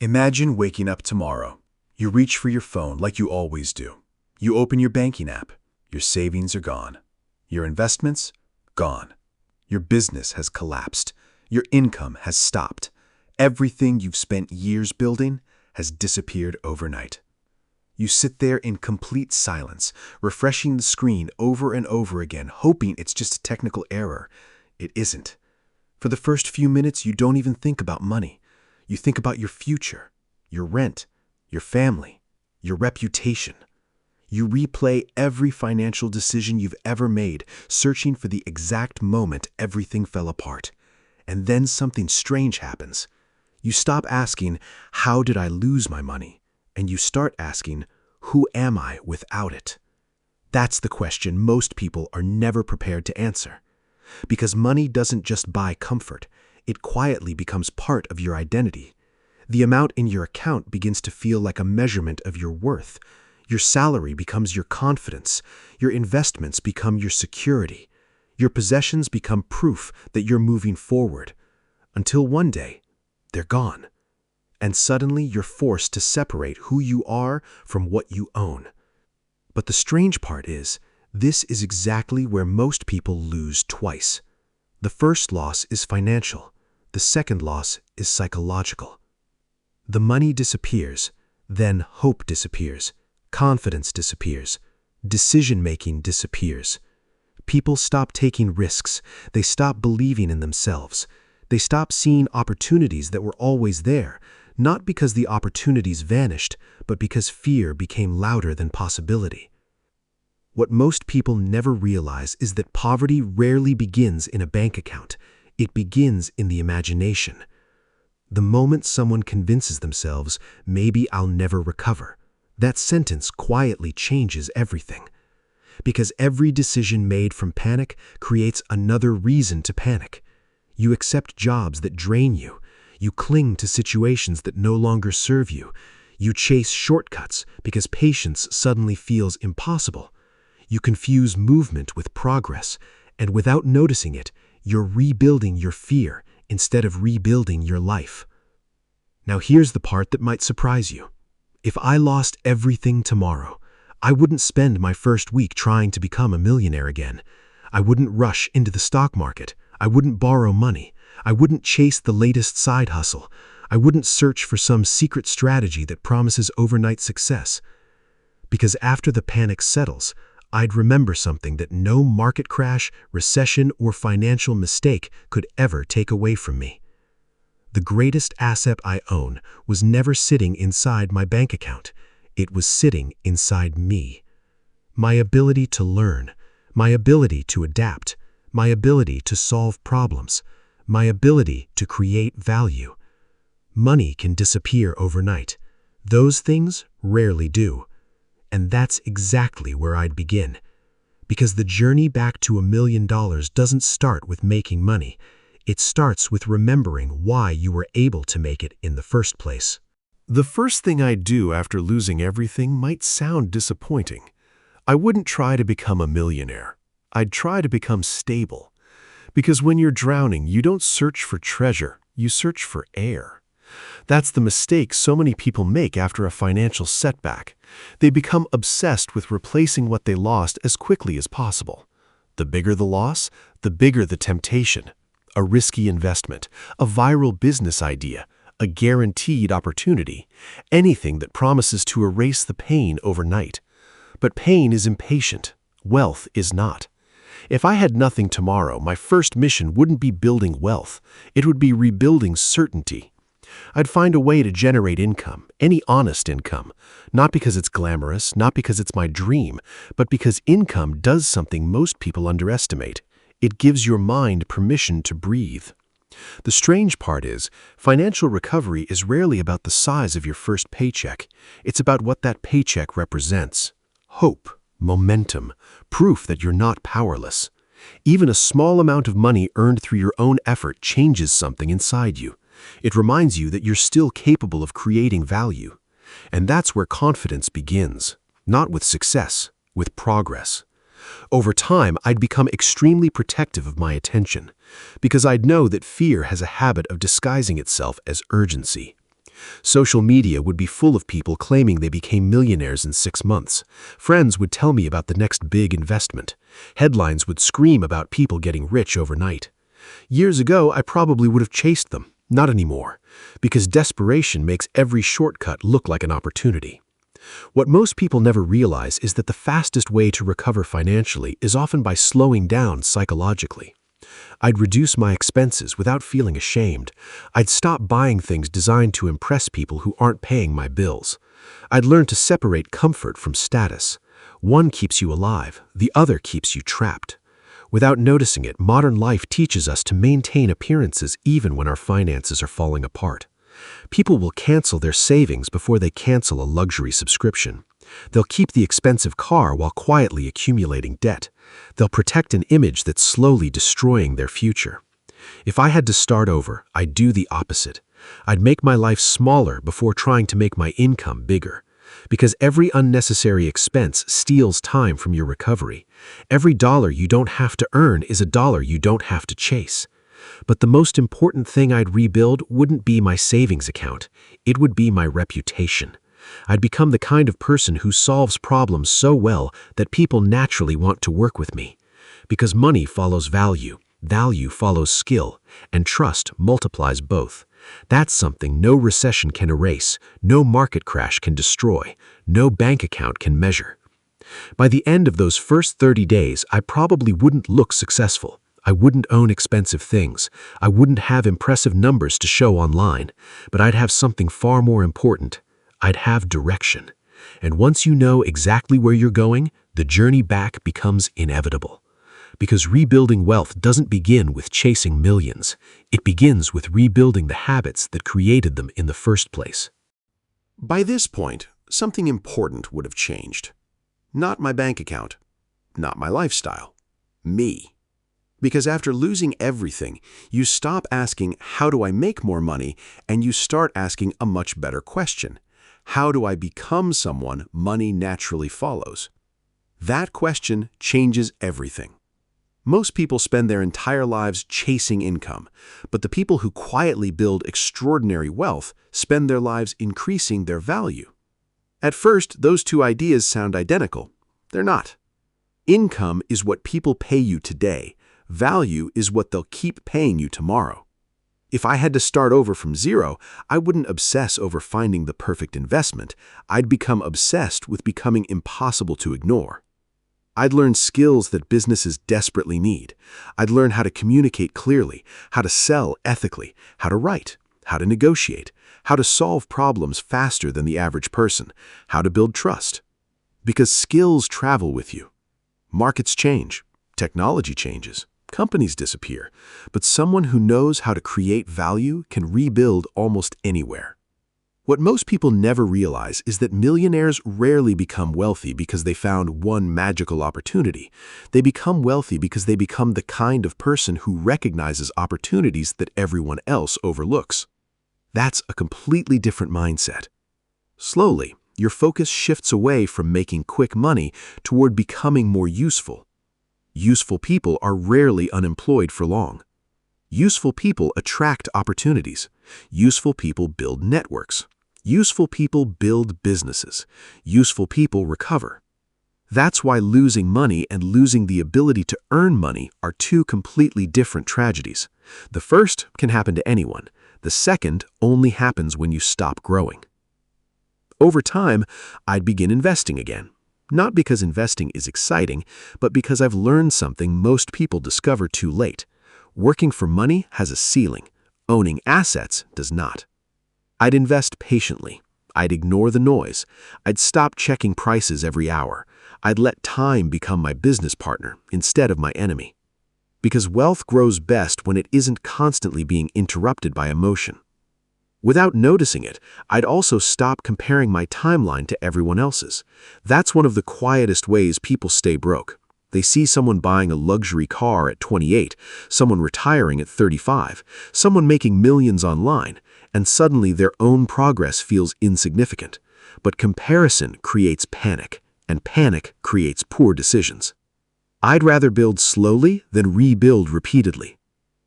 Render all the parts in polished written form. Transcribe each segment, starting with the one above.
Imagine waking up tomorrow. You reach for your phone like you always do. You open your banking app. Your savings are gone. Your investments? Gone. Your business has collapsed. Your income has stopped. Everything you've spent years building has disappeared overnight. You sit there in complete silence, refreshing the screen over and over again, hoping it's just a technical error. It isn't. For the first few minutes, you don't even think about money. You think about your future, your rent, your family, your reputation. You replay every financial decision you've ever made, searching for the exact moment everything fell apart. And then something strange happens. You stop asking, "How did I lose my money?" And you start asking, "Who am I without it?" That's the question most people are never prepared to answer. Because money doesn't just buy comfort, it quietly becomes part of your identity. The amount in your account begins to feel like a measurement of your worth. Your salary becomes your confidence. Your investments become your security. Your possessions become proof that you're moving forward. Until one day, they're gone. And suddenly you're forced to separate who you are from what you own. But the strange part is, this is exactly where most people lose twice. The first loss is financial. The second loss is psychological. The money disappears, then hope disappears, confidence disappears, decision-making disappears. People stop taking risks. They stop believing in themselves. They stop seeing opportunities that were always there, not because the opportunities vanished, but because fear became louder than possibility. What most people never realize is that poverty rarely begins in a bank account. It begins in the imagination. The moment someone convinces themselves, "Maybe I'll never recover," that sentence quietly changes everything. Because every decision made from panic creates another reason to panic. You accept jobs that drain you. You cling to situations that no longer serve you. You chase shortcuts because patience suddenly feels impossible. You confuse movement with progress, and without noticing it, you're rebuilding your fear instead of rebuilding your life. Now here's the part that might surprise you. If I lost everything tomorrow, I wouldn't spend my first week trying to become a millionaire again. I wouldn't rush into the stock market. I wouldn't borrow money. I wouldn't chase the latest side hustle. I wouldn't search for some secret strategy that promises overnight success. Because after the panic settles, I'd remember something that no market crash, recession, or financial mistake could ever take away from me. The greatest asset I own was never sitting inside my bank account. It was sitting inside me. My ability to learn, my ability to adapt, my ability to solve problems, my ability to create value. Money can disappear overnight. Those things rarely do. And that's exactly where I'd begin. Because the journey back to $1 million doesn't start with making money. It starts with remembering why you were able to make it in the first place. The first thing I'd do after losing everything might sound disappointing. I wouldn't try to become a millionaire. I'd try to become stable. Because when you're drowning, you don't search for treasure, you search for air. That's the mistake so many people make after a financial setback. They become obsessed with replacing what they lost as quickly as possible. The bigger the loss, the bigger the temptation. A risky investment, a viral business idea, a guaranteed opportunity, anything that promises to erase the pain overnight. But pain is impatient. Wealth is not. If I had nothing tomorrow, my first mission wouldn't be building wealth. It would be rebuilding certainty. I'd find a way to generate income, any honest income, not because it's glamorous, not because it's my dream, but because income does something most people underestimate. It gives your mind permission to breathe. The strange part is, financial recovery is rarely about the size of your first paycheck. It's about what that paycheck represents. Hope, momentum, proof that you're not powerless. Even a small amount of money earned through your own effort changes something inside you. It reminds you that you're still capable of creating value. And that's where confidence begins, not with success, with progress. Over time, I'd become extremely protective of my attention, because I'd know that fear has a habit of disguising itself as urgency. Social media would be full of people claiming they became millionaires in 6 months. Friends would tell me about the next big investment. Headlines would scream about people getting rich overnight. Years ago, I probably would have chased them. Not anymore, because desperation makes every shortcut look like an opportunity. What most people never realize is that the fastest way to recover financially is often by slowing down psychologically. I'd reduce my expenses without feeling ashamed. I'd stop buying things designed to impress people who aren't paying my bills. I'd learn to separate comfort from status. One keeps you alive, the other keeps you trapped. Without noticing it, modern life teaches us to maintain appearances even when our finances are falling apart. People will cancel their savings before they cancel a luxury subscription. They'll keep the expensive car while quietly accumulating debt. They'll protect an image that's slowly destroying their future. If I had to start over, I'd do the opposite. I'd make my life smaller before trying to make my income bigger. Because every unnecessary expense steals time from your recovery. Every dollar you don't have to earn is a dollar you don't have to chase. But the most important thing I'd rebuild wouldn't be my savings account. It would be my reputation. I'd become the kind of person who solves problems so well that people naturally want to work with me. Because money follows value, value follows skill, and trust multiplies both. That's something no recession can erase, no market crash can destroy, no bank account can measure. By the end of those first 30 days, I probably wouldn't look successful. I wouldn't own expensive things. I wouldn't have impressive numbers to show online. But I'd have something far more important. I'd have direction. And once you know exactly where you're going, the journey back becomes inevitable. Because rebuilding wealth doesn't begin with chasing millions. It begins with rebuilding the habits that created them in the first place. By this point, something important would have changed. Not my bank account, not my lifestyle, me. Because after losing everything, you stop asking, how do I make more money? And you start asking a much better question. How do I become someone money naturally follows? That question changes everything. Most people spend their entire lives chasing income, but the people who quietly build extraordinary wealth spend their lives increasing their value. At first, those two ideas sound identical. They're not. Income is what people pay you today. Value is what they'll keep paying you tomorrow. If I had to start over from zero, I wouldn't obsess over finding the perfect investment. I'd become obsessed with becoming impossible to ignore. I'd learn skills that businesses desperately need. I'd learn how to communicate clearly, how to sell ethically, how to write, how to negotiate, how to solve problems faster than the average person, how to build trust. Because skills travel with you. Markets change, technology changes, companies disappear, but someone who knows how to create value can rebuild almost anywhere. What most people never realize is that millionaires rarely become wealthy because they found one magical opportunity. They become wealthy because they become the kind of person who recognizes opportunities that everyone else overlooks. That's a completely different mindset. Slowly, your focus shifts away from making quick money toward becoming more useful. Useful people are rarely unemployed for long. Useful people attract opportunities. Useful people build networks. Useful people build businesses. Useful people recover. That's why losing money and losing the ability to earn money are two completely different tragedies. The first can happen to anyone. The second only happens when you stop growing. Over time, I'd begin investing again. Not because investing is exciting, but because I've learned something most people discover too late. Working for money has a ceiling. Owning assets does not. I'd invest patiently. I'd ignore the noise. I'd stop checking prices every hour. I'd let time become my business partner instead of my enemy. Because wealth grows best when it isn't constantly being interrupted by emotion. Without noticing it, I'd also stop comparing my timeline to everyone else's. That's one of the quietest ways people stay broke. They see someone buying a luxury car at 28, someone retiring at 35, someone making millions online, and suddenly their own progress feels insignificant. But comparison creates panic, and panic creates poor decisions. I'd rather build slowly than rebuild repeatedly.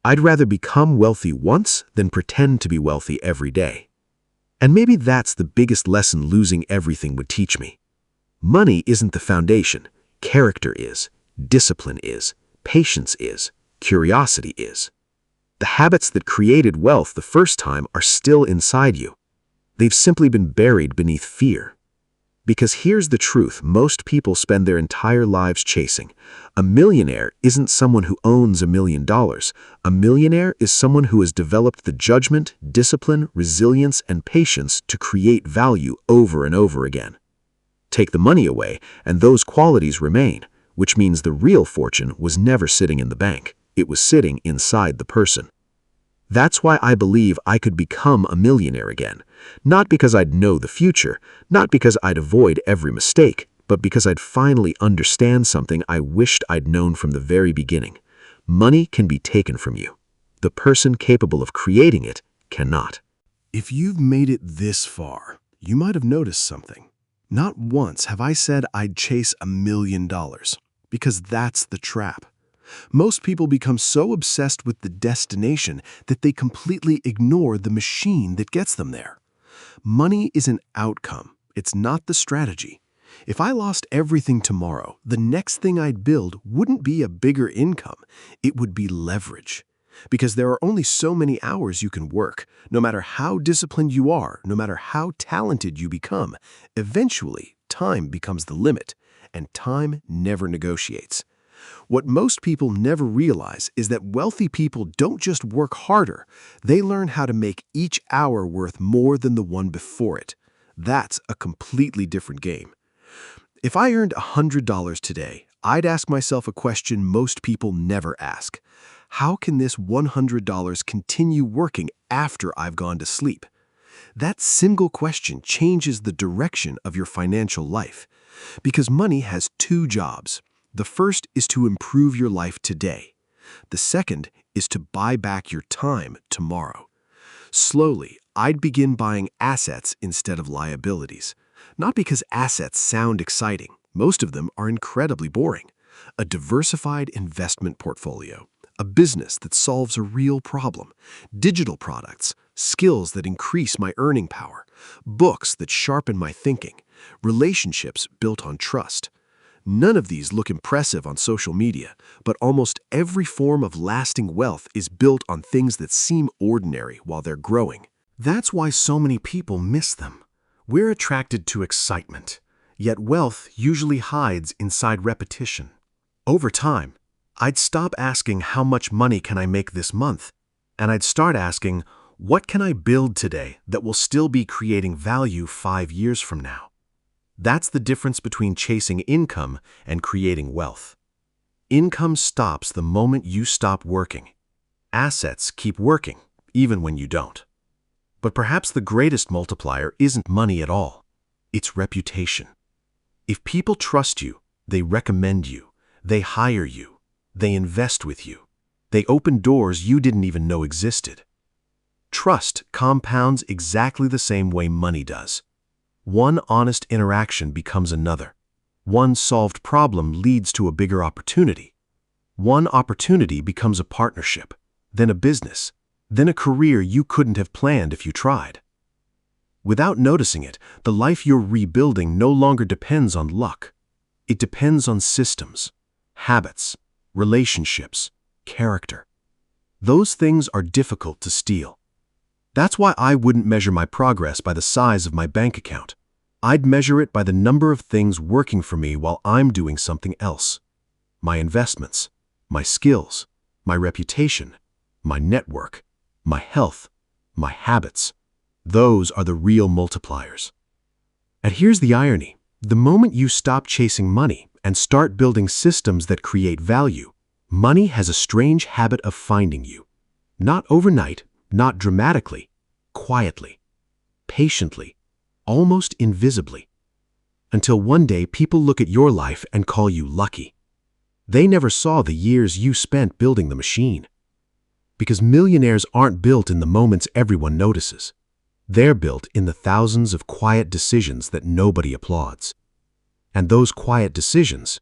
I'd rather become wealthy once than pretend to be wealthy every day. And maybe that's the biggest lesson losing everything would teach me. Money isn't the foundation. Character is. Discipline is. Patience is. Curiosity is. The habits that created wealth the first time are still inside you. They've simply been buried beneath fear. Because here's the truth most people spend their entire lives chasing. A millionaire isn't someone who owns $1 million. A millionaire is someone who has developed the judgment, discipline, resilience, and patience to create value over and over again. Take the money away, and those qualities remain, which means the real fortune was never sitting in the bank. It was sitting inside the person. That's why I believe I could become a millionaire again. Not because I'd know the future, not because I'd avoid every mistake, but because I'd finally understand something I wished I'd known from the very beginning. Money can be taken from you. The person capable of creating it cannot. If you've made it this far, you might have noticed something. Not once have I said I'd chase $1 million, because that's the trap. Most people become so obsessed with the destination that they completely ignore the machine that gets them there. Money is an outcome. It's not the strategy. If I lost everything tomorrow, the next thing I'd build wouldn't be a bigger income. It would be leverage. Because there are only so many hours you can work. No matter how disciplined you are, no matter how talented you become, eventually time becomes the limit, and time never negotiates. What most people never realize is that wealthy people don't just work harder, they learn how to make each hour worth more than the one before it. That's a completely different game. If I earned $100 today, I'd ask myself a question most people never ask. How can this $100 continue working after I've gone to sleep? That single question changes the direction of your financial life. Because money has two jobs. The first is to improve your life today. The second is to buy back your time tomorrow. Slowly, I'd begin buying assets instead of liabilities. Not because assets sound exciting. Most of them are incredibly boring. A diversified investment portfolio. A business that solves a real problem. Digital products. Skills that increase my earning power. Books that sharpen my thinking. Relationships built on trust. None of these look impressive on social media, but almost every form of lasting wealth is built on things that seem ordinary while they're growing. That's why so many people miss them. We're attracted to excitement, yet wealth usually hides inside repetition. Over time, I'd stop asking how much money can I make this month, and I'd start asking, what can I build today that will still be creating value 5 years from now? That's the difference between chasing income and creating wealth. Income stops the moment you stop working. Assets keep working, even when you don't. But perhaps the greatest multiplier isn't money at all. It's reputation. If people trust you, they recommend you, they hire you, they invest with you, they open doors you didn't even know existed. Trust compounds exactly the same way money does. One honest interaction becomes another. One solved problem leads to a bigger opportunity. One opportunity becomes a partnership, then a business, then a career you couldn't have planned if you tried. Without noticing it, the life you're rebuilding no longer depends on luck. It depends on systems, habits, relationships, character. Those things are difficult to steal. That's why I wouldn't measure my progress by the size of my bank account. I'd measure it by the number of things working for me while I'm doing something else. My investments, my skills, my reputation, my network, my health, my habits. Those are the real multipliers. And here's the irony. The moment you stop chasing money and start building systems that create value, money has a strange habit of finding you. Not overnight, not dramatically, quietly, patiently, almost invisibly. Until one day people look at your life and call you lucky. They never saw the years you spent building the machine. Because millionaires aren't built in the moments everyone notices. They're built in the thousands of quiet decisions that nobody applauds. And those quiet decisions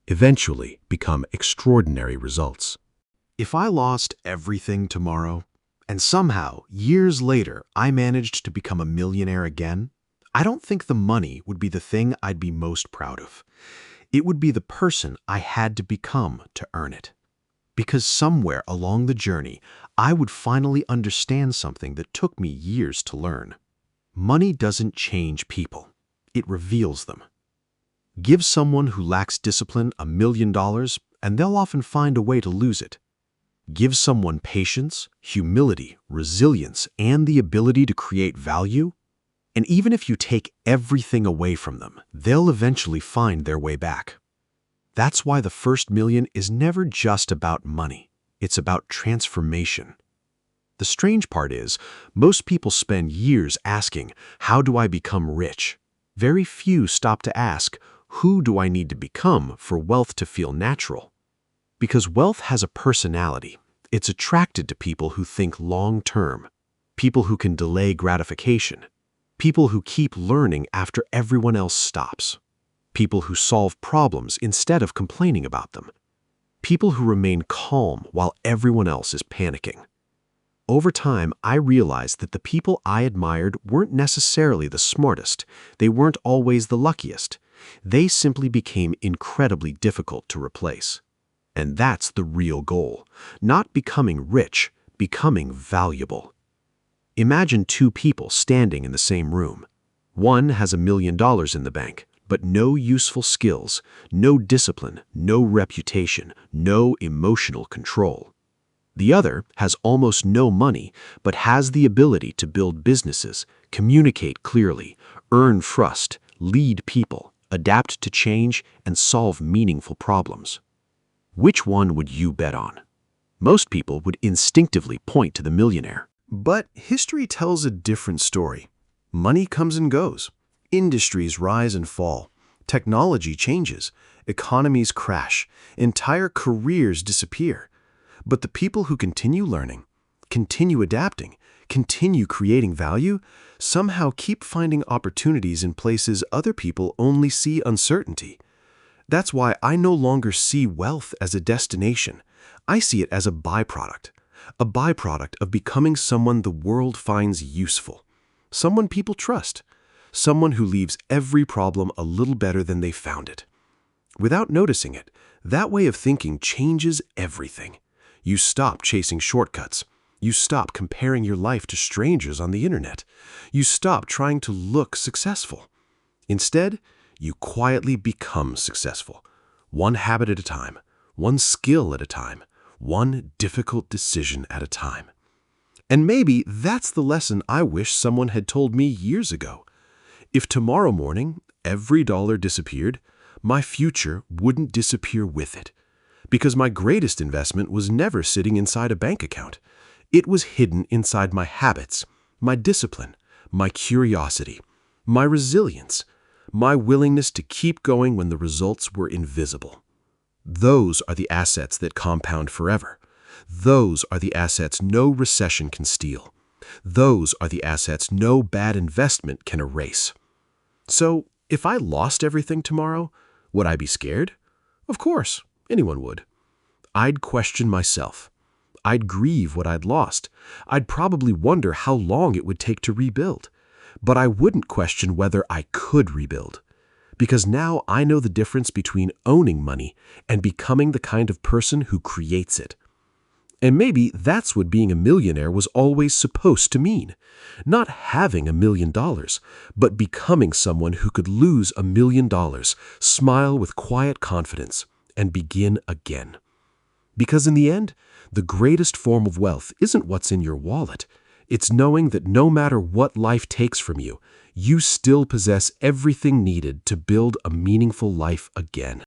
eventually become extraordinary results. If I lost everything tomorrow, And somehow, years later, I managed to become a millionaire again. I don't think the money would be the thing I'd be most proud of. It would be the person I had to become to earn it. Because somewhere along the journey, I would finally understand something that took me years to learn. Money doesn't change people. It reveals them. Give someone who lacks discipline $1 million, and they'll often find a way to lose it. Give someone patience, humility, resilience, and the ability to create value, and even if you take everything away from them, they'll eventually find their way back. That's why the first million is never just about money. It's about transformation. The strange part is, most people spend years asking, how do I become rich? Very few stop to ask, who do I need to become for wealth to feel natural? Because wealth has a personality. It's attracted to people who think long-term, people who can delay gratification, people who keep learning after everyone else stops, people who solve problems instead of complaining about them, people who remain calm while everyone else is panicking. Over time, I realized that the people I admired weren't necessarily the smartest. They weren't always the luckiest. They simply became incredibly difficult to replace. And that's the real goal. Not becoming rich, becoming valuable. Imagine two people standing in the same room. One has $1 million in the bank, but no useful skills, no discipline, no reputation, no emotional control. The other has almost no money, but has the ability to build businesses, communicate clearly, earn trust, lead people, adapt to change, and solve meaningful problems. Which one would you bet on? Most people would instinctively point to the millionaire. But history tells a different story. Money comes and goes. Industries rise and fall. Technology changes. Economies crash. Entire careers disappear. But the people who continue learning, continue adapting, continue creating value, somehow keep finding opportunities in places other people only see uncertainty. That's why I no longer see wealth as a destination. I see it as a byproduct of becoming someone the world finds useful, someone people trust, someone who leaves every problem a little better than they found it. Without noticing it, that way of thinking changes everything. You stop chasing shortcuts. You stop comparing your life to strangers on the internet. You stop trying to look successful. Instead, you quietly become successful, one habit at a time, one skill at a time, one difficult decision at a time. And maybe that's the lesson I wish someone had told me years ago. If tomorrow morning every dollar disappeared, my future wouldn't disappear with it. Because my greatest investment was never sitting inside a bank account. It was hidden inside my habits, my discipline, my curiosity, my resilience, my willingness to keep going when the results were invisible. Those are the assets that compound forever. Those are the assets no recession can steal. Those are the assets no bad investment can erase. So, if I lost everything tomorrow, would I be scared? Of course, anyone would. I'd question myself. I'd grieve what I'd lost. I'd probably wonder how long it would take to rebuild. But I wouldn't question whether I could rebuild. Because now I know the difference between owning money and becoming the kind of person who creates it. And maybe that's what being a millionaire was always supposed to mean. Not having $1 million, but becoming someone who could lose $1 million, smile with quiet confidence, and begin again. Because in the end, the greatest form of wealth isn't what's in your wallet. It's knowing that no matter what life takes from you, you still possess everything needed to build a meaningful life again.